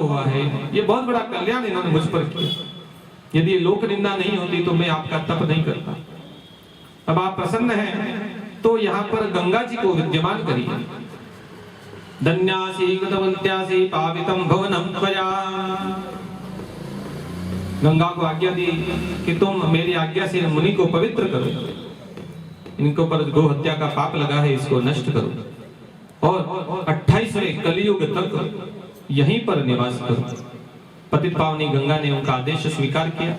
हुआ है, ये बहुत बड़ा कल्याण इन्होंने मुझ पर किया। यदि ये लोक निंदा नहीं होती तो मैं आपका तप नहीं करता। अब आप प्रसन्न हैं तो यहाँ पर गंगा जी को विद्यमान करिए। धन्यासी कृतवन्त्यासी पावितम भवनम त्वया। गंगा को आज्ञा दी कि तुम मेरी आज्ञा से मुनि को पवित्र करो, इनके ऊपर गो हत्या का पाप लगा है, इसको नष्ट करो और 28वें कलियुग तक यहीं पर निवास करो। पतित पावनी गंगा ने उनका आदेश स्वीकार किया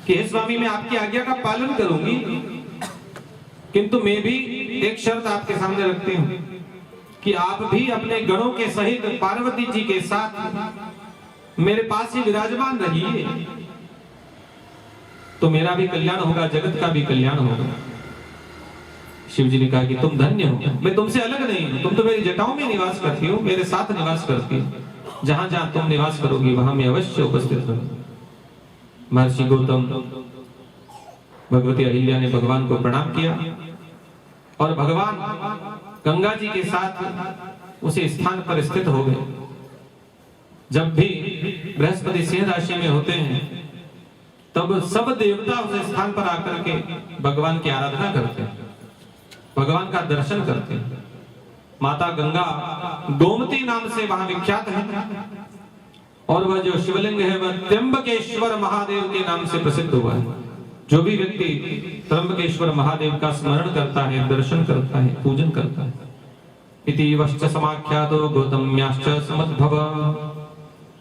कि हे स्वामी, मैं आपकी आज्ञा का पालन करूंगी, किंतु मैं भी एक शर्त आपके सामने रखती हूँ कि आप भी अपने गणों के सहित पार्वती जी के साथ मेरे पास ही विराजमान रहिए, तो मेरा भी कल्याण होगा, जगत का भी कल्याण होगा। शिव जी ने कहा कि तुम धन्य हो, मैं तुमसे अलग नहीं हूं, तुम तो मेरी जटाओं में निवास करती हो, मेरे साथ निवास करती हो, जहां जहां तुम निवास करोगी वहां मैं अवश्य उपस्थित रहूंगा। महर्षि गौतम, भगवती अहिल्या ने भगवान को प्रणाम किया और भगवान गंगा जी के साथ उसी स्थान पर स्थित हो गए। जब भी बृहस्पति सिंह राशि में होते हैं तब सब देवता उस स्थान पर आकर के भगवान की आराधना करते हैं, भगवान का दर्शन करते हैं। माता गंगा गोमती नाम से वहां विख्यात है और वह जो शिवलिंग है वह त्र्यंबकेश्वर महादेव के नाम से प्रसिद्ध हुआ है। जो भी व्यक्ति त्र्यंबकेश्वर महादेव का स्मरण करता है, दर्शन करता है, पूजन करता है, इति वश्च समाख्यातो गौतम्याश्च समद्भव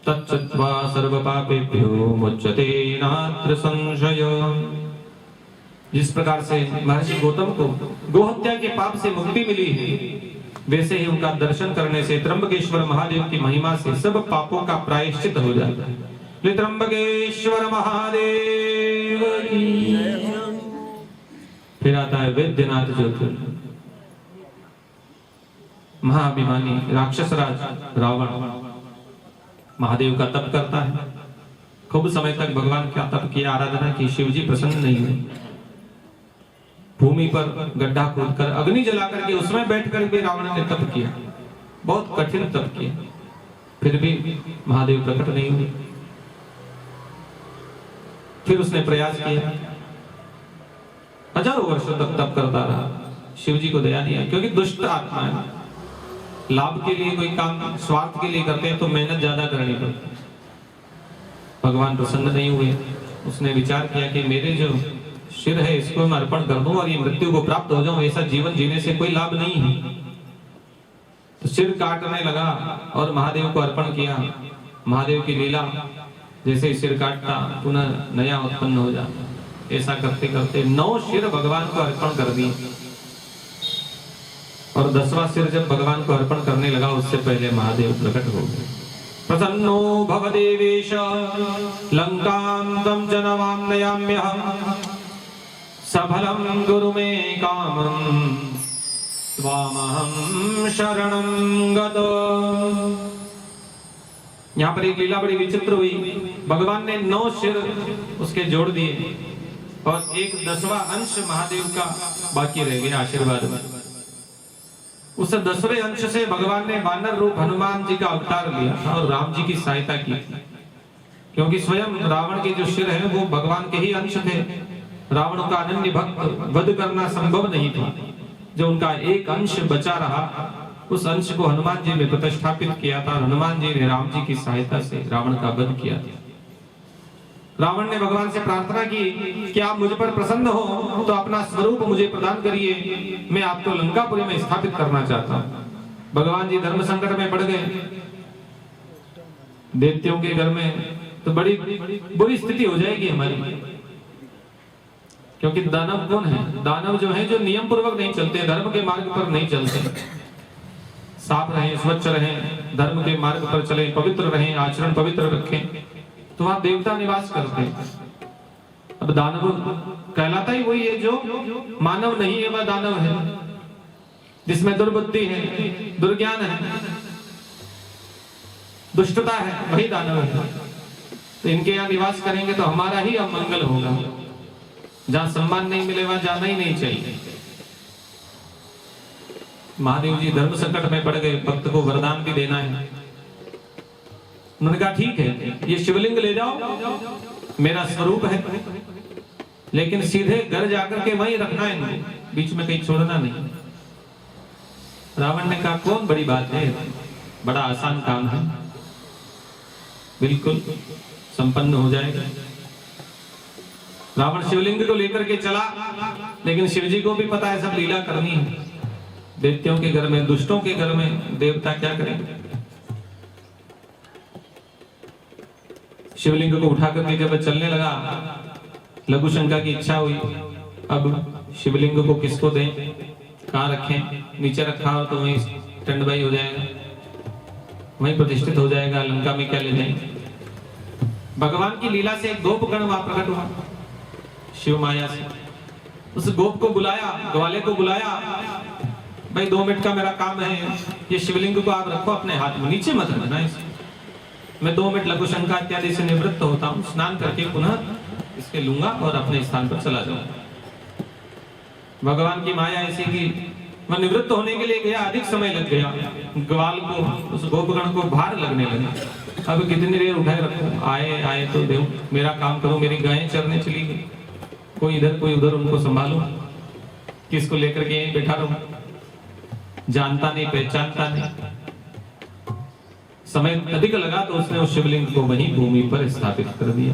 तच्चत्वा सर्वपापेभ्यो मुच्यते नात्र संशय। जिस प्रकार से महर्षि गौतम को गोहत्या के पाप से मुक्ति मिली है, वैसे ही उनका दर्शन करने से त्र्यंबकेश्वर महादेव की महिमा से सब पापों का प्रायश्चित हो जाता है। त्र्यंबकेश्वर महादेव की। फिर आता है वैद्यनाथ ज्योतिर्लिंग। महाअभिमानी राक्षस राज रावण महादेव का तप करता है, खूब समय तक भगवान का तप किया, आराधना की, शिव जी प्रसन्न नहीं हुए। भूमि पर गड्ढा खोदकर अग्नि जलाकर के उसमें बैठकर भी रावण ने तप किया, बहुत कठिन तप किया, फिर भी महादेव प्रकट नहीं हुए। फिर उसने प्रयास किया, हजारों वर्षों तक तप करता रहा, शिव जी को दया नहीं आई, क्योंकि दुष्ट आत्मा है, लाभ के लिए कोई काम स्वार्थ के लिए करते हैं तो मेहनत ज्यादा करनी पड़ती है। भगवान प्रसन्न नहीं हुए। उसने विचार किया कि मेरे जो सिर है इसको मैं अर्पण कर दूं और ये मृत्यु को प्राप्त हो जाऊं, ऐसा जीवन जीने से कोई लाभ नहीं है। तो सिर काटने लगा और महादेव को अर्पण किया। महादेव की लीला, जैसे सिर काटता पुनः नया उत्पन्न हो जाता, ऐसा करते करते 9 सिर भगवान को अर्पण कर दिए और 10वां सिर जब भगवान को अर्पण करने लगा उससे पहले महादेव प्रकट हो गए। प्रसन्नो भवदेवेश लंकां तम च नमाम्यहम् सफलं गुरु मे कामं त्वामहं शरणं गतो। यहाँ पर एक लीला बड़ी विचित्र हुई। भगवान ने 9 सिर उसके जोड़ दिए और एक 10वां अंश महादेव का बाकी रह गया आशीर्वाद में। उस 10वें अंश से भगवान ने वानर रूप हनुमान जी का अवतार लिया था और राम जी की सहायता की, क्योंकि स्वयं रावण के जो सिर है वो भगवान के ही अंश थे। रावण का अनन्य भक्त वध करना संभव नहीं था। जो उनका एक अंश बचा रहा उस अंश को हनुमान जी ने प्रतिष्ठापित किया था। हनुमान जी ने राम जी की सहायता से रावण का वध किया था। रावण ने भगवान से प्रार्थना की कि आप मुझ पर प्रसन्न हो तो अपना स्वरूप मुझे प्रदान करिए, मैं आपको लंकापुरी में स्थापित करना चाहता हूं। भगवान जी धर्म संकट में पड़ गए। दैत्यों के घर में तो बड़ी बुरी स्थिति हो जाएगी हमारी, क्योंकि दानव कौन है? दानव जो है जो नियम पूर्वक नहीं चलते, धर्म के मार्ग पर नहीं चलते। साफ रहें, स्वच्छ रहें, धर्म के मार्ग पर चले, पवित्र रहें, आचरण पवित्र रखें, तो वहां देवता निवास करते हैं। अब दानव कहलाता ही वही है जो मानव नहीं है, वह दानव है। जिसमें दुर्बुद्धि है, दुर्ज्ञान है, दुष्टता है, वही दानव है। तो इनके यहाँ निवास करेंगे तो हमारा ही अमंगल होगा। जहां सम्मान नहीं मिले वहां जाना ही नहीं चाहिए। महादेव जी धर्म संकट में पड़ गए, भक्त को वरदान भी देना है। उन्होंने कहा ठीक है, ये शिवलिंग ले जाओ, मेरा स्वरूप है, लेकिन सीधे घर जाकर के वहीं रखना है, बीच में कहीं छोड़ना नहीं। रावण ने कहा कौन बड़ी बात है, बड़ा आसान काम है, बिल्कुल संपन्न हो जाएगा। रावण शिवलिंग को लेकर के चला, लेकिन शिवजी को भी पता है सब लीला करनी है। दैत्यों के घर में, दुष्टों के घर में देवता क्या करेंगे। शिवलिंग को उठा करके जब चलने लगा, लघु शंका की इच्छा हुई, अब शिवलिंग को किसको दें, कहाँ रखें। नीचे रखा हो तो वहीं टंडबाई हो जाएगा, वहीं प्रतिष्ठित हो जाएगा, लंका में क्या ले जाएंगे। भगवान की लीला से एक गोप गण वहां प्रकट हुआ शिव माया से। उस गोप को बुलाया, ग्वाले को बुलाया, भाई 2 मिनट का मेरा काम है, ये शिवलिंग को आप रखो अपने हाथ में, नीचे मत रखना इसे, मैं 2 मिनट लघु शंका इत्यादि से निवृत्त होता हूँ, स्नान करके पुनः इसके लूंगा और अपने स्थान पर चला जाऊंगा। भगवान की माया ऐसी कि वह निवृत्त होने के लिए गया, अधिक समय लग गया, ग्वाल को, उस गोपगण को भार लगने लगा। अब कितनी देर उठाए रखो, आए तो दो, मेरा काम करो, मेरी गायें चरने चली गई, कोई इधर कोई उधर, उनको संभालो, किसको लेकर के यहीं बैठा रहूं, जानता नहीं पहचानता नहीं। समय अधिक लगा तो उसने उस शिवलिंग को वहीं भूमि पर स्थापित कर दिया।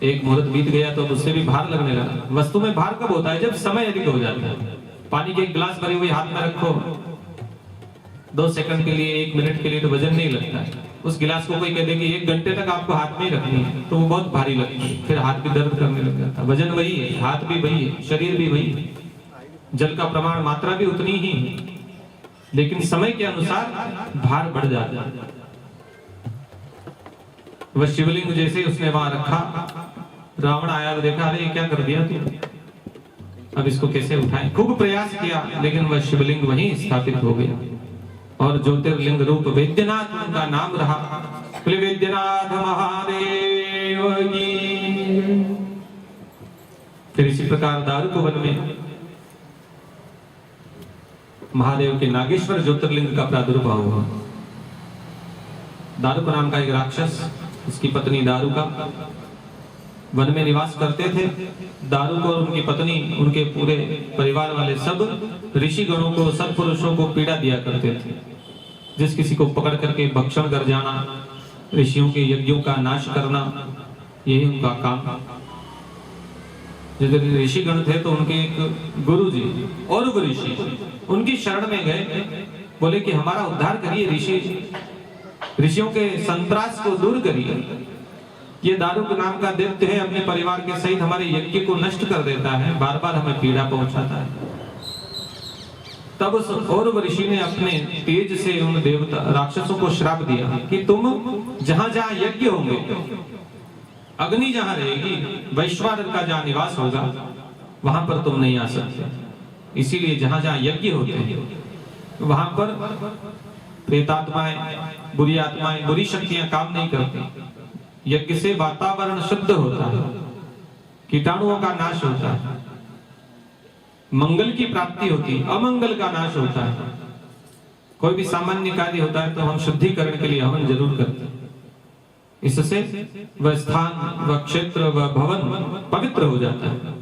एक मुहूर्त बीत गया तो उससे भी भार लगने लगा। वस्तु में भार कब होता है, जब समय अधिक हो जाता है। पानी के एक गिलास भरे हुए हाथ में रखो, 2 सेकंड के लिए, 1 मिनट के लिए तो वजन नहीं लगता है। उस गिलास को कोई कह दे कि 1 घंटे तक आपको हाथ में ही रखनी है, तो वो बहुत भारी लगती है, फिर हाथ भी दर्द करने लग जाता है। वजन वही है, हाथ भी वही है, शरीर भी वही है, जल का प्रमाण, मात्रा भी उतनी ही है, लेकिन समय के अनुसार भार बढ़ जाता है। वह शिवलिंग जैसे उसने वहां रखा, रावण आया तो देखा, अरे क्या कर दिया तू, अब इसको कैसे उठाएं। खूब प्रयास किया, लेकिन वह शिवलिंग वहीं स्थापित हो गया और ज्योतिर्लिंग रूप वैद्यनाथ उनका नाम रहा। वैद्यनाथ महादेव की। फिर इसी प्रकार दारुकवन में महादेव के नागेश्वर ज्योतिर्लिंग का प्रादुर्भाव हुआ। दारुक नाम का एक राक्षस, उसकी पत्नी दारुका वन में निवास करते थे। दारुक और उनकी पत्नी, उनके पूरे परिवार वाले सब ऋषि गणों को, सब पुरुषों को पीड़ा दिया करते थे। जिस किसी को पकड़ करके भक्षण कर जाना, ऋषियों के यज्ञों का नाश करना, यही उनका काम। जब ऋषि गण थे तो उनके एक गुरु जी और ऋषि उनकी शरण में गए, बोले कि हमारा उद्धार करिए, ऋषियों के संतरास को दूर करिए। ये दारुक नाम का दैत्य है, अपने परिवार के सहित हमारे यज्ञ को नष्ट कर देता है, बार बार हमें पीड़ा पहुंचाता है। तब उस और ऋषि ने अपने तेज से उन देवता राक्षसों को श्राप दिया कि तुम जहां जहां यज्ञ होंगे, अग्नि जहां रहेगी, वैश्वानर का जहां निवास होगा, वहां पर तुम नहीं आ सकते। इसीलिए जहां जहां यज्ञ होते हैं वहां पर प्रेतात्माएं, बुरी आत्माएं, बुरी शक्तियां काम नहीं करती। यज्ञ से वातावरण शुद्ध होता है, कीटाणुओं का नाश होता है, मंगल की प्राप्ति होती है, अमंगल का नाश होता है। कोई भी सामान्य कार्य होता है तो हम शुद्धिकरण के लिए हवन जरूर करते हैं। इससे वह स्थान, वह क्षेत्र, वह भवन पवित्र हो जाता है।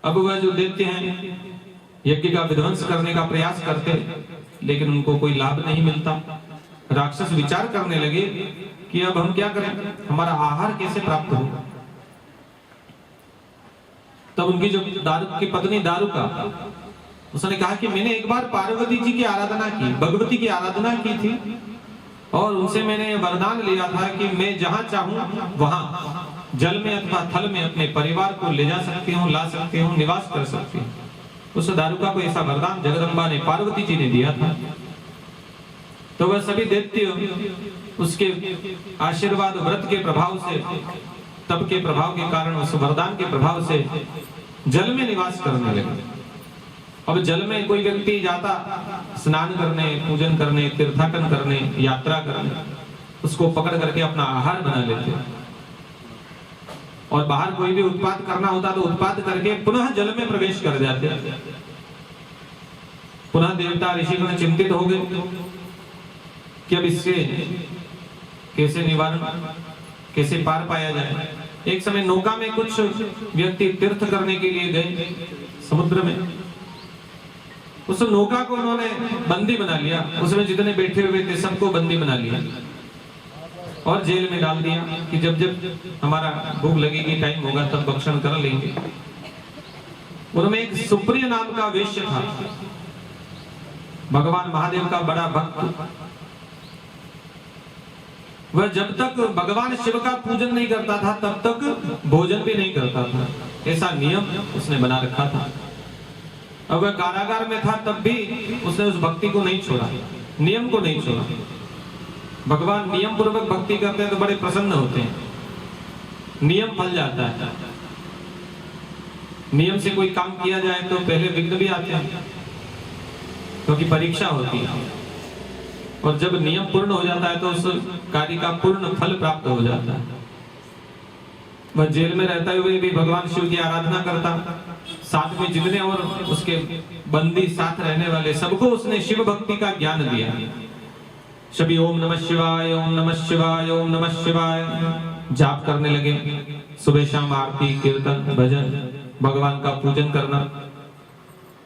अब वह जो दैत्य हैं यज्ञ का विध्वंस करने का प्रयास करते, लेकिन उनको कोई लाभ नहीं मिलता। राक्षस विचार करने लगे कि अब हम क्या करें, हमारा आहार कैसे प्राप्त हो। तब उनकी जो दारुक की पत्नी दारुका, उसने कहा कि मैंने एक बार पार्वती जी की आराधना की, भगवती की आराधना की थी, और उनसे मैंने वरदान लिया था कि मैं जहां चाहूं वहां जल में अथवा थल में अपने परिवार को ले जा सकती हूँ, ला सकती हूँ, निवास कर सकती हूँ। उस दारुका को ऐसा वरदान जगदम्बा ने, पार्वती जी ने दिया था। तो वह सभी दैत्य उसके आशीर्वाद, व्रत के प्रभाव से, तप के प्रभाव के कारण, उस वरदान के प्रभाव से जल में निवास करने लगे। अब जल में कोई व्यक्ति जाता स्नान करने, पूजन करने, तीर्थाटन करने, यात्रा करने, उसको पकड़ करके अपना आहार बना लेते, और बाहर कोई भी उत्पाद करना होता तो उत्पाद करके पुनः जल में प्रवेश कर जाते। पुनः देवता ऋषिगण चिंतित हो गए कि अब इससे कैसे निवारण, कैसे पार पाया जाए। एक समय नौका में कुछ व्यक्ति तीर्थ करने के लिए गए समुद्र में। उस नौका को उन्होंने बंदी बना लिया, उसमें जितने बैठे हुए थे सबको बंदी बना लिया और जेल में डाल दिया कि जब जब हमारा भूख लगेगी, टाइम होगा, तब भक्षण कर लेंगे। उनमें एक सुप्रिय नाम का वेश्य था, भगवान महादेव का बड़ा भक्त। वह जब तक भगवान शिव का पूजन नहीं करता था तब तक भोजन भी नहीं करता था, ऐसा नियम उसने बना रखा था। अब वह कारागार में था तब भी उसने उस भक्ति को नहीं छोड़ा, नियम को नहीं छोड़ा। भगवान नियम पूर्वक भक्ति करते हैं तो बड़े प्रसन्न होते हैं, नियम फल जाता है। नियम से कोई काम किया जाए तो पहले विघ्न भी आते हैं, क्योंकि परीक्षा होती है, और जब नियम पूर्ण हो जाता है तो उस कार्य का पूर्ण फल प्राप्त हो जाता है। वह जेल में रहते हुए भी भगवान शिव की आराधना करता, साथ में जितने और उसके बंदी साथ रहने वाले सबको उसने शिव भक्ति का ज्ञान दिया। सभी ओम नमः शिवाय, ओम नमः शिवाय, ओम नमः शिवाय जाप करने लगे। सुबह शाम आरती, कीर्तन, भजन, भगवान का पूजन करना,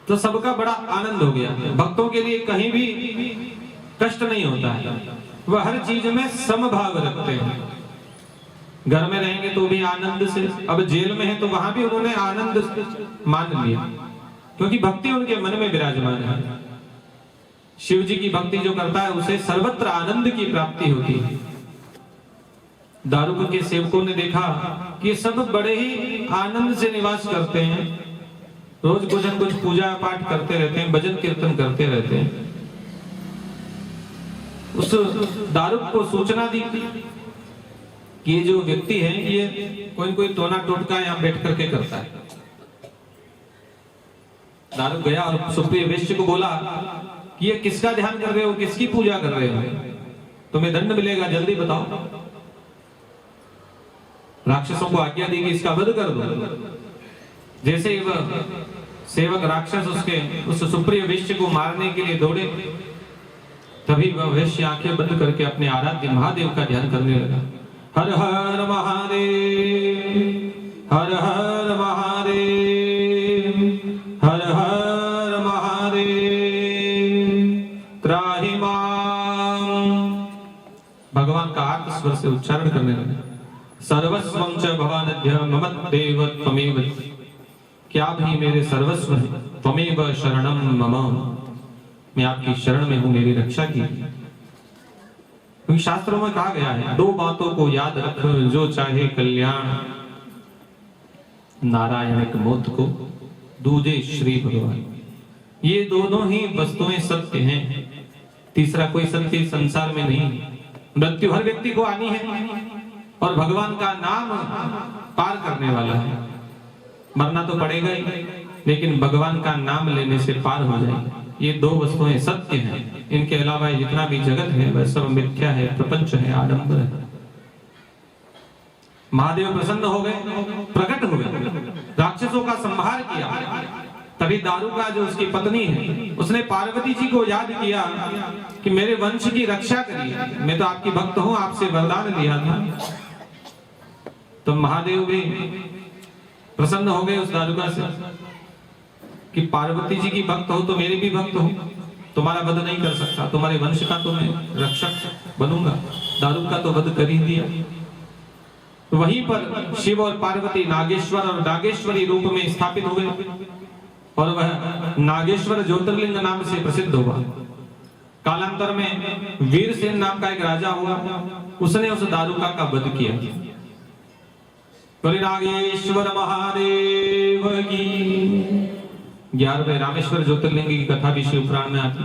तो सबका बड़ा आनंद हो गया। भक्तों के लिए कहीं भी कष्ट नहीं होता है, वह हर चीज में समभाव रखते हैं। घर में रहेंगे तो भी आनंद से, अब जेल में है तो वहां भी उन्होंने आनंद मान लिया, क्योंकि भक्ति उनके मन में विराजमान है। शिव जी की भक्ति जो करता है उसे सर्वत्र आनंद की प्राप्ति होती है। दारुक के सेवकों ने देखा कि सब बड़े ही आनंद से निवास करते हैं, रोज कुछ न कुछ पूजा पाठ करते रहते हैं, भजन कीर्तन करते रहते हैं। उस दारुक को सूचना दी कि ये जो व्यक्ति है ये कोई कोई टोना टोटका यहाँ बैठ करके करता है। दारुक गया और सुप्रिय वेश्य को बोला कि ये किसका ध्यान कर रहे हो, किसकी पूजा कर रहे हो, तुम्हें दंड मिलेगा, जल्दी बताओ। राक्षसों को आज्ञा दी कि इसका वध कर दो। जैसे ही वह सेवक राक्षस उस सुप्रिय वेश्य को मारने के लिए दौड़े, तभी वह वेश्य आंखें बंद करके अपने आराध्य महादेव का ध्यान करने लगा। हर हर महादेव, हर हर महादेव, हर हर महादेव, त्राहि मां। भगवान का आर्त स्वर से उच्चारण करने लगे। सर्वस्वं च भवानद्य मम देव त्वमेव, क्या भी मेरे सर्वस्व है, त्वमेव शरणं मम, मैं आपकी शरण में हूं, मेरी रक्षा की। क्योंकि शास्त्रों में कहा गया है, दो बातों को याद रख, जो चाहे कल्याण, नारायण एक मौत को, दूजे श्री भगवान। ये दोनों ही वस्तुएं सत्य हैं, तीसरा कोई सत्य संसार में नहीं। मृत्यु हर व्यक्ति को आनी है और भगवान का नाम पार करने वाला है। मरना तो पड़ेगा ही, लेकिन भगवान का नाम लेने से पार हो जाएगा। ये दो वस्तुएं सत्य हैं, इनके अलावा जितना भी जगत है वह सब मिथ्या है, प्रपंच है, आडंबर है। महादेव प्रसन्न हो गए, प्रकट हो गए, राक्षसों का संहार किया। तभी दारुका जो उसकी पत्नी है, उसने पार्वती जी को याद किया कि मेरे वंश की रक्षा करिए, मैं तो आपकी भक्त हूं, आपसे वरदान लिया था। तो महादेव भी प्रसन्न हो गए उस दारुका से कि पार्वती जी की भक्त हो तो मेरे भी भक्त हो, तुम्हारा वध नहीं कर सकता, तुम्हारे वंश का तो मैं रक्षक बनूंगा। दारुका तो वध कर ही दिया। तो वहीं पर शिव और पार्वती नागेश्वर और नागेश्वरी रूप में स्थापित हुए और वह नागेश्वर ज्योतिर्लिंग नाम से प्रसिद्ध हुआ। कालांतर में वीरसेन नाम का एक राजा हुआ, उसने उस दारुका का वध किया। बोले नागेश्वर महादेव की। 11वें रामेश्वर ज्योतिर्लिंग की कथा भी शिव पुराण में आती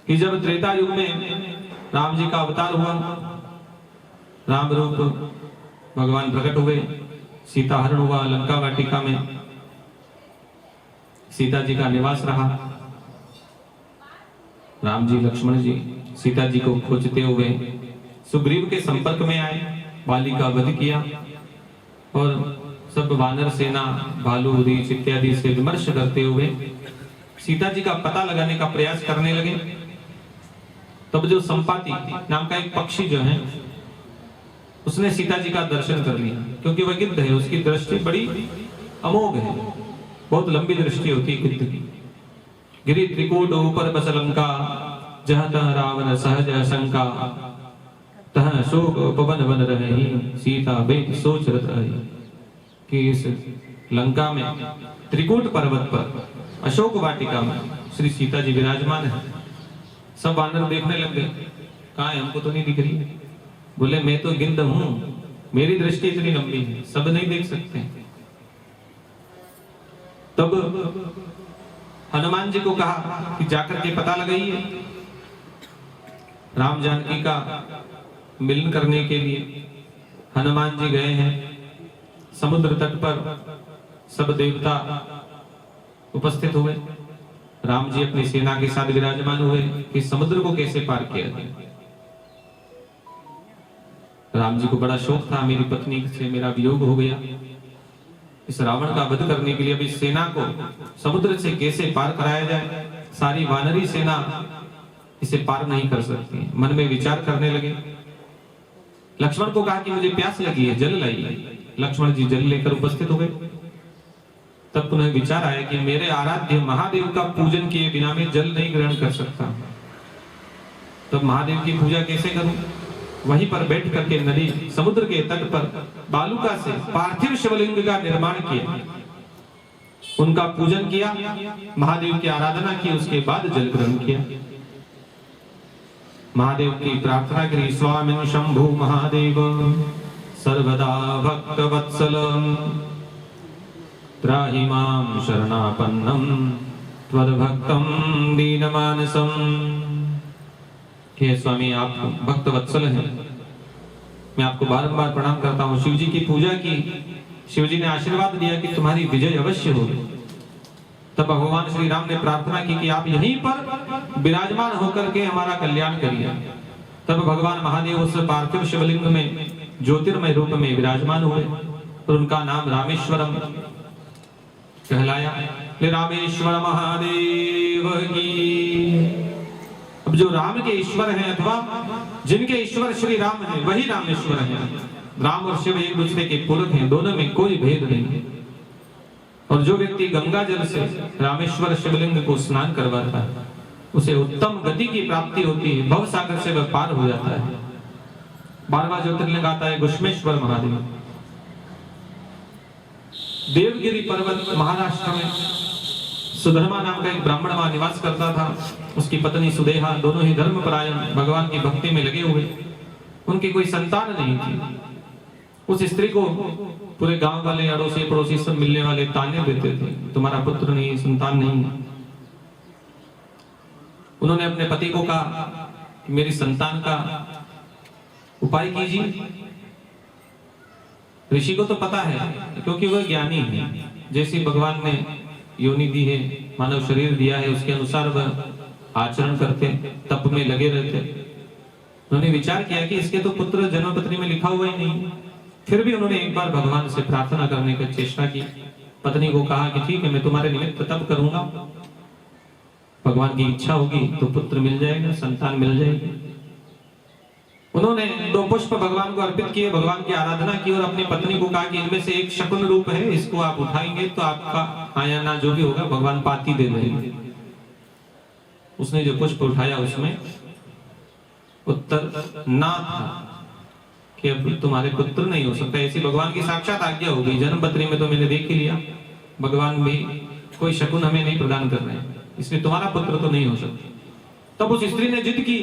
कि जब त्रेता युग में राम जी का अवतार हुआ, राम रूप भगवान प्रकट हुए, सीता हरण हुआ, लंका वाटिका में सीता जी का निवास रहा। राम जी लक्ष्मण जी सीता जी को खोजते हुए सुग्रीव के संपर्क में आए, बाली का वध किया और सब वानर सेना, भालू, रीछ इत्यादि से विमर्श करते हुए सीता जी का पता लगाने का प्रयास करने लगे। तब जो संपाति नाम का एक पक्षी जो है उसने सीता जी का दर्शन कर लिया, क्योंकि वह गिद्ध है, उसकी दृष्टि बड़ी अमोघ है, बहुत लंबी दृष्टि होती है गिद्ध की। गिरि त्रिकूट ऊपर बस लंका, जहाँ तह रावण सहज शंका, तह शोक पवन बन रही, सीता बेट सोच रत रही। कि इस लंका में त्रिकूट पर्वत पर अशोक वाटिका में श्री सीता जी विराजमान है। सब वानर देखने लग गए, कहाँ है, हमको तो नहीं दिख रही। बोले मैं तो गिद्ध हूं, मेरी दृष्टि इतनी लंबी है, सब नहीं देख सकते। तब हनुमान जी को कहा कि जाकर के पता लगाइए। राम जानकी का मिलन करने के लिए हनुमान जी गए हैं। समुद्र तट पर सब देवता उपस्थित हुए। राम जी अपनी सेना के साथ विराजमान हुए कि समुद्र को कैसे पार किया जाए। राम जी को बड़ा शौक था, मेरी पत्नी से मेरा वियोग हो गया, इस रावण का वध करने के लिए अब इस सेना को समुद्र से कैसे पार कराया जाए। सारी वानरी सेना इसे पार नहीं कर सकती। मन में विचार करने लगे। लक्ष्मण को कहा कि मुझे प्यास लगी है, जल लाइए। लक्ष्मण जी जल लेकर उपस्थित हो गए। तब उन्हें विचार आया कि मेरे आराध्य महादेव का पूजन किए बिना मैं जल नहीं ग्रहण कर सकता। तब महादेव की पूजा कैसे करूं? वहीं पर बैठ करके नदी समुद्र के तट पर बालुका से पार्थिव शिवलिंग का निर्माण किया, उनका पूजन किया, महादेव की आराधना की, उसके बाद जल ग्रहण किया। महादेव की प्रार्थना करी, स्वामिन शंभु महादेव सर्वदा भक्त वत्सल त्राहि मां शरणापन्नम त्वद्भक्तं दीनमानसम। हे स्वामी, आप भक्त वत्सल हैं, मैं आपको बारंबार प्रणाम करता हूँ। शिव जी की पूजा की, शिव जी ने आशीर्वाद दिया कि तुम्हारी विजय अवश्य होगी। तब भगवान श्री राम ने प्रार्थना की कि आप यहीं पर विराजमान होकर के हमारा कल्याण करिए। तब भगवान महादेव उस पार्थिव शिवलिंग में ज्योतिर्मय रूप में विराजमान हुए और उनका नाम रामेश्वरम कहलाया। रामेश्वर महादेव की। अब जो राम के ईश्वर हैं अथवा जिनके ईश्वर श्री राम हैं, वही रामेश्वर हैं। राम और शिव एक दूसरे के पूरक हैं, दोनों में कोई भेद नहीं है। और जो व्यक्ति गंगा जल से रामेश्वर शिवलिंग को स्नान करवाता है, उसे उत्तम गति की प्राप्ति होती है, भव सागर से वह पार हो जाता है। 12वां ज्योतिर्लिंग आता है घुश्मेश्वर महादेव। देवगिरी पर्वत महाराष्ट्र में सुधर्मा नाम का एक ब्राह्मण वहां निवास करता था। उसकी पत्नी सुदेहा, दोनों ही धर्मपरायण, भगवान की भक्ति में लगे हुए। उनकी कोई संतान नहीं थी। उस स्त्री को पूरे गांव वाले, अड़ोसी पड़ोसी सब मिलने वाले ताने देते थे, तुम्हारा पुत्र नहीं, संतान नहीं। उन्होंने अपने पति को कहा कि मेरी संतान का उपाय कीजिए। ऋषि को तो पता है, क्योंकि वह ज्ञानी है। जैसे भगवान ने योनि दी है, मानव शरीर दिया है, उसके अनुसार वह आचरण करते, तप में लगे रहते। उन्होंने विचार किया कि इसके तो पुत्र जन्मपत्री में लिखा हुआ ही नहीं। फिर भी उन्होंने एक बार भगवान से प्रार्थना करने की चेष्टा की। पत्नी को कहा कि ठीक है, मैं तुम्हारे निमित्त तप करूंगा, भगवान की इच्छा होगी तो पुत्र मिल जाएगा, संतान मिल जाएगी। उन्होंने 2 पुष्प भगवान को अर्पित किए, भगवान की आराधना की और अपनी पत्नी को कहा कि इनमें से एक शकुन रूप है, इसको आप उठाएंगे तो आपका हाँ या ना जो भी होगा भगवान पाती दे देंगे। उसने जो पुष्प उठाया उसमें उत्तर ना था कि अब तुम्हारे पुत्र नहीं हो सकता। ऐसी भगवान की साक्षात आज्ञा हो गई। जन्मपत्री में तो मैंने देख ही लिया, भगवान भी कोई शकुन हमें नहीं प्रदान कर रहे हैं, इसलिए तुम्हारा पुत्र तो नहीं हो सकता। तब उस स्त्री ने जिद की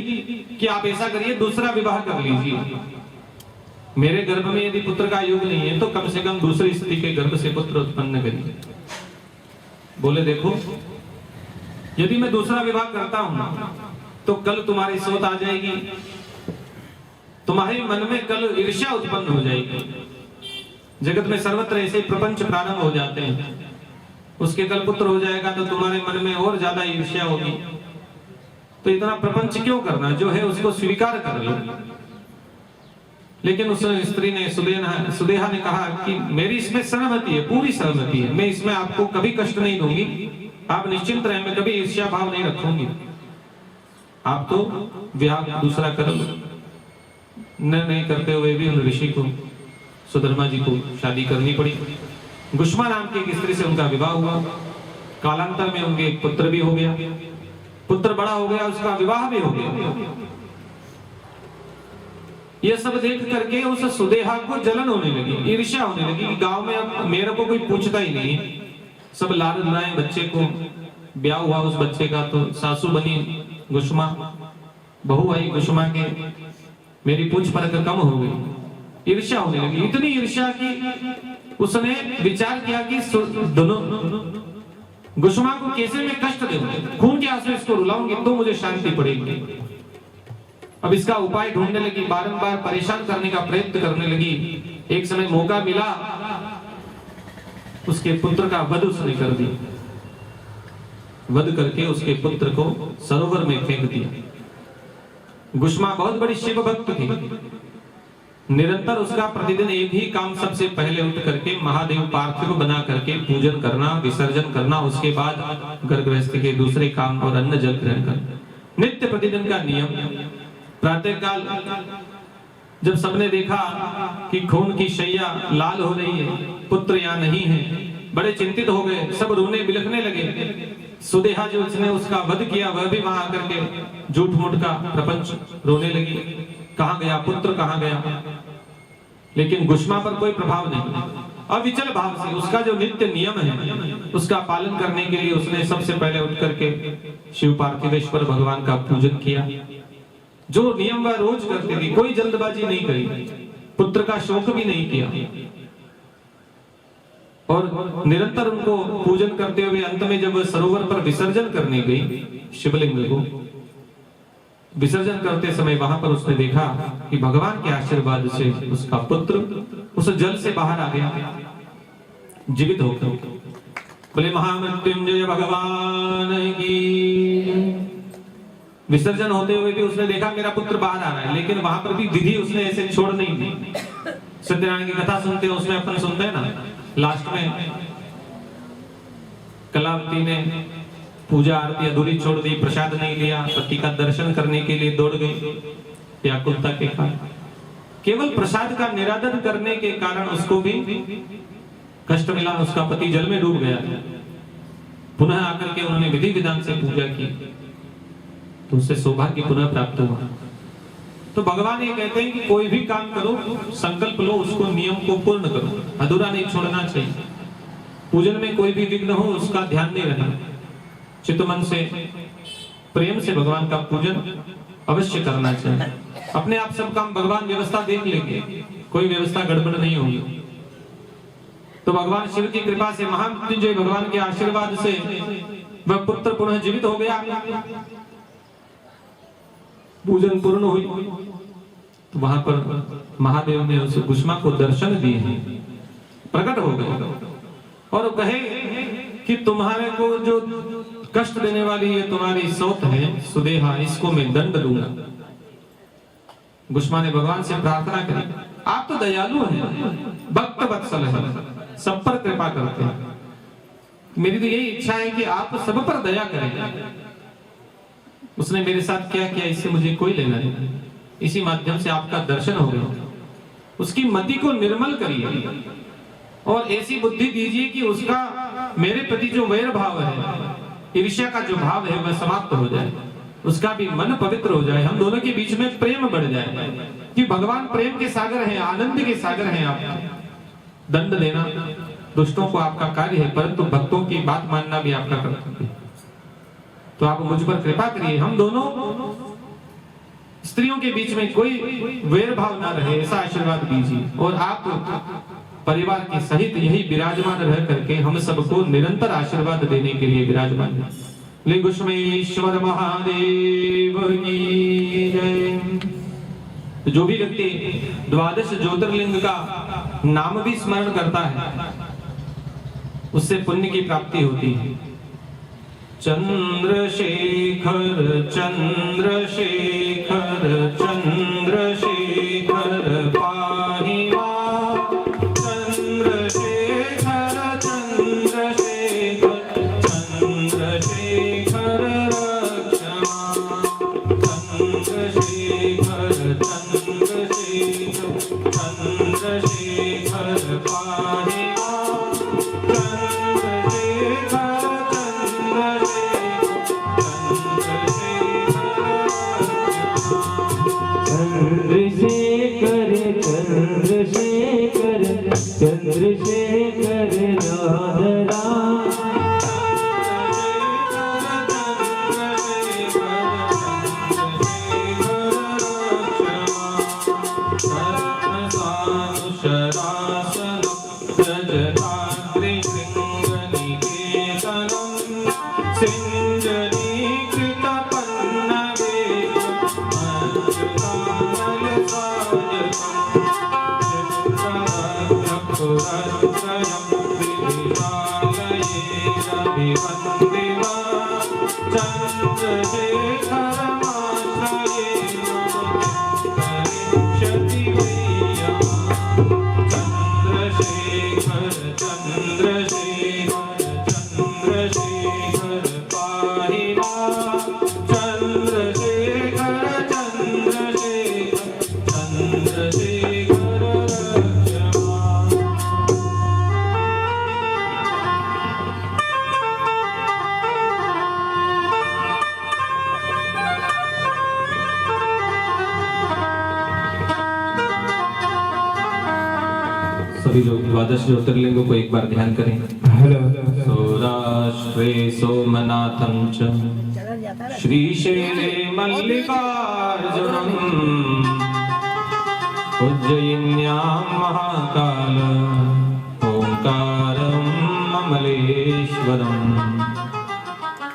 कि आप ऐसा करिए, दूसरा विवाह कर लीजिए। मेरे गर्भ में यदि पुत्र का योग नहीं है तो कम से कम दूसरी स्त्री के गर्भ से पुत्र उत्पन्न करिए। बोले देखो, यदि मैं दूसरा विवाह करता हूं तो कल तुम्हारी सोच आ जाएगी, तुम्हारे मन में कल ईर्ष्या उत्पन्न हो जाएगी। जगत में सर्वत्र ऐसे प्रपंच प्रारंभ हो जाते हैं। उसके कल पुत्र हो जाएगा तो तुम्हारे मन में और ज्यादा ईर्ष्या होगी। तो इतना प्रपंच क्यों करना, जो है उसको स्वीकार कर लो। लेकिन उस स्त्री ने, सुदेहा ने कहा कि मेरी इसमें सहमति है, पूरी सहमति है, मैं इसमें आपको कभी कष्ट नहीं दूंगी, आप निश्चिंत रहें, मैं कभी ईर्ष्या भाव नहीं रखूंगी। आप तो विवाह दूसरा कर नहीं करते हुए भी उन ऋषि को, सुधर्मा जी को शादी करनी पड़ी। गुष्मा नाम की एक स्त्री से उनका विवाह हुआ। कालांतर में उनके एक पुत्र भी हो गया, पुत्र बड़ा हो गया, उसका विवाह भी हो गया। यह सब देख करके उस सुदेहा को जलन होने लगी, ईर्ष्या होने लगी कि गांव में अब मेरे को कोई पूछता ही नहीं, सब लाड लाए बच्चे को। ब्याह हुआ उस बच्चे का तो सासू बनी गुष्मा, बहू आई गुष्मा के, मेरी पूछ परख कम हो गई, ईर्ष्या होने लगी। इतनी ईर्ष्या की उसने विचार किया कि दोनों गुष्मा को कैसे मैं कष्ट दूं, खून के आंसू इसको रुलाऊंगी तो मुझे शांति पड़ेगी। अब इसका उपाय ढूंढने लगी, बारंबार परेशान करने का प्रयत्न करने लगी। एक समय मौका मिला, उसके पुत्र का वध उसने कर दिया, वध करके उसके पुत्र को सरोवर में फेंक दिया। गुष्मा बहुत बड़ी शिव भक्त थी, निरंतर उसका प्रतिदिन एक ही काम, सबसे पहले उठ करके महादेव पार्थिव बना करके पूजन करना, विसर्जन करना, उसके बाद गर्भगृहस्थी के दूसरे काम और अन्न जल ग्रहण करना, नित्य प्रतिदिन का नियम। प्रातः काल जब सबने देखा कि खून की शैया लाल हो रही है, पुत्र यहाँ नहीं है, बड़े चिंतित हो गए, सब रोने बिलखने लगे। सुदेहा जो उसने उसका वध किया वह भी वहां आकर के झूठ मूठ का प्रपंच रोने लगी, कहां गया पुत्र, कहां गया। लेकिन गुष्मा पर कोई प्रभाव नहीं, अविचल भाव से उसका जो नित्य नियम है उसका पालन करने के लिए उसने सबसे पहले उठ करके शिव पार्थिवेश्वर भगवान का पूजन किया। जो नियम वह रोज करती थी, कोई जल्दबाजी नहीं करी, पुत्र का शोक भी नहीं किया, और निरंतर उनको पूजन करते हुए अंत में जब सरोवर पर विसर्जन करने गई, शिवलिंग को विसर्जन करते समय वहां पर उसने देखा कि भगवान के आशीर्वाद से उसका पुत्र उस जल से बाहर आ गया, जीवित होकर। बोले महामृत्युंजय भगवान की। विसर्जन होते हुए भी उसने देखा मेरा पुत्र बाहर आ रहा है, लेकिन वहां पर भी विधि उसने ऐसे छोड़ नहीं दी। सत्यनारायण की कथा सुनते हैं, उसमें अपन सुनते हैं ना, लास्ट में कलावती ने पूजा आरती अधूरी छोड़ दी, प्रसाद नहीं लिया, पति का दर्शन करने के लिए दौड़ गई व्याकुलता के कारण। केवल प्रसाद का निरादर करने के कारण उसको भी कष्ट मिला, उसका पति जल में डूब गया। पुनः आकर के उन्होंने विधि विधान से पूजा की तो उससे सौभाग्य पुनः प्राप्त हुआ। तो भगवान ये कहते हैं कि कोई भी काम करो, संकल्प लो, उसको नियम को पूर्ण करो, अधूरा नहीं छोड़ना चाहिए। पूजन में कोई भी विघ्न हो उसका ध्यान नहीं रखना, चित्तमन से प्रेम से भगवान का पूजन अवश्य करना चाहिए। अपने आप सब काम भगवान व्यवस्था देख लेंगे, कोई व्यवस्था गड़बड़ नहीं होगी। तो भगवान शिव की कृपा से, महामृत्युंजय भगवान के आशीर्वाद से वह पुत्र पुनः जीवित हो गया। पूजन पूर्ण हुई तो वहां पर महादेव ने उस गुष्मा को दर्शन दिए, प्रकट हो गए और कहे कि तुम्हारे को जो कष्ट देने वाली ये तुम्हारी सौत है सुदेहा, इसको मैं दंड दूंगा। गुष्मा ने भगवान से प्रार्थना करी, आप तो दयालु हैं, भक्त वत्सल हैं, सब पर कृपा करते हैं, मेरी तो यही इच्छा है कि आप सब पर दया करें। उसने मेरे साथ क्या किया इससे मुझे कोई लेना नहीं, इसी माध्यम से आपका दर्शन हो गया। उसकी मति को निर्मल करिए और ऐसी बुद्धि दीजिए कि उसका मेरे प्रति जो वैर भाव है, ईर्ष्या का जो भाव है वह समाप्त हो जाए, उसका भी मन पवित्र हो जाए, हम दोनों के बीच में प्रेम बढ़ जाए कि भगवान प्रेम के सागर हैं, आनंद के सागर हैं। आप दंड देना दुष्टों को आपका कार्य है, परंतु भक्तों की बात मानना भी आपका कर्तव्य है। तो आप मुझ पर कृपा करिए, हम दोनों स्त्रियों के बीच में कोई वैर भाव ना रहे, ऐसा आशीर्वाद दीजिए। और आप परिवार के सहित यही विराजमान रह करके हम सबको निरंतर आशीर्वाद देने के लिए विराजमान है। ले गुष्मेश्वर महादेव की जय। जो भी व्यक्ति 12 ज्योतिर्लिंग का नाम भी स्मरण करता है उससे पुण्य की प्राप्ति होती है। चंद्रशेखर चंद्रशेखर चंद्रशेखर पाहि मां, चंद्रशेखर चंद्रशेखर चंद्रशेखर रक्ष मां। शरासनं व्रजताद्रिशृङ्गनिकेतनं सभी लोग द्वादश ज्योतिर्लिंगों को एक बार ध्यान करें। सौराष्ट्रे सोमनाथं च श्रीशैले मल्लिकार्जुनम् उज्जयिन्यां महाकाल ओंकारं अमलेश्वरम्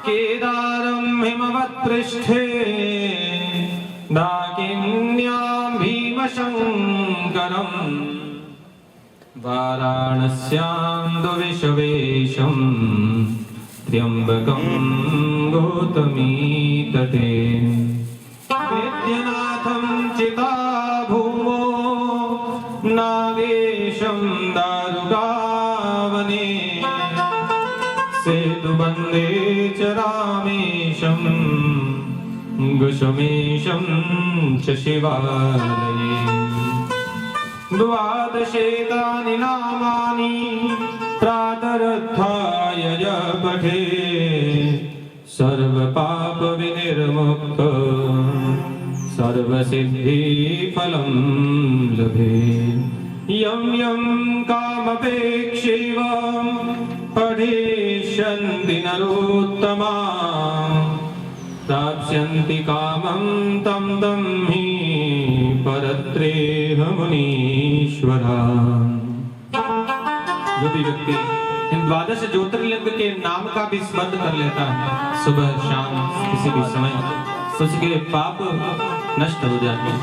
केदारं हिमवत्पृष्ठे दाकिन्यां भीमशङ्करम् वाराणस्यां द्विषवेशं त्र्यम्बकं गौतमीतटे वैद्यनाथं चिताभूमो नागेशं दारुकावने सेतुबन्धे च रामेशं गुशमेशं च शिवालये द्वादशेतानि नामानि प्रातरुत्थाय पठे सर्वपापविनिर्मुक्त सर्वसिद्धिफलं लभे यं यं कामपेक्षैव पठिष्यन्ति नरोत्तमा प्राप्स्यन्ति कामं तं तं हि परत्रेह मुनीश्वरा। जो भी व्यक्ति इन द्वादश ज्योतिर्लिंग के नाम का भी स्मरण कर लेता है सुबह शाम किसी भी समय, तो उसके पाप नष्ट हो जाते हैं।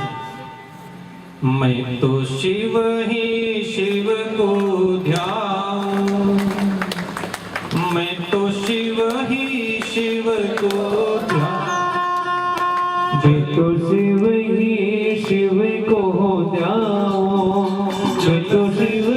मैं तो शिव ही शिव को ध्याऊं, मैं तो शिव ही शिव को ध्याऊं, मैं तो शिव ही शिव को ध्याऊं, मैं तो शिव ही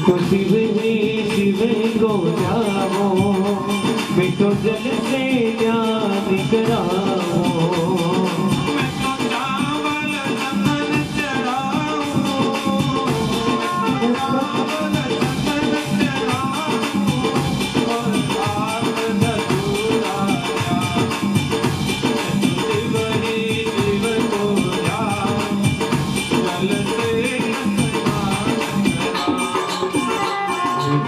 तो शिव ही शिव को जाओ, मैं तो जल से ज्ञान कराओ, मैं तो चावल चंदन चढ़ाऊं, चावल चंदन चढ़ाऊं और आग धतूरा शिव ही शिव को जाओ, जल से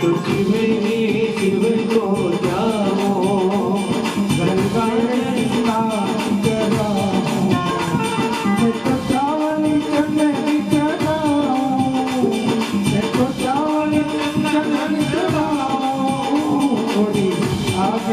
तो शिव ही शिव को जाओ, गंगा स्नान कराओ, मैं तो चावल चंदन चढ़ाऊं, मैं तो चावल चंदन चढ़ाऊं, थोड़ी आग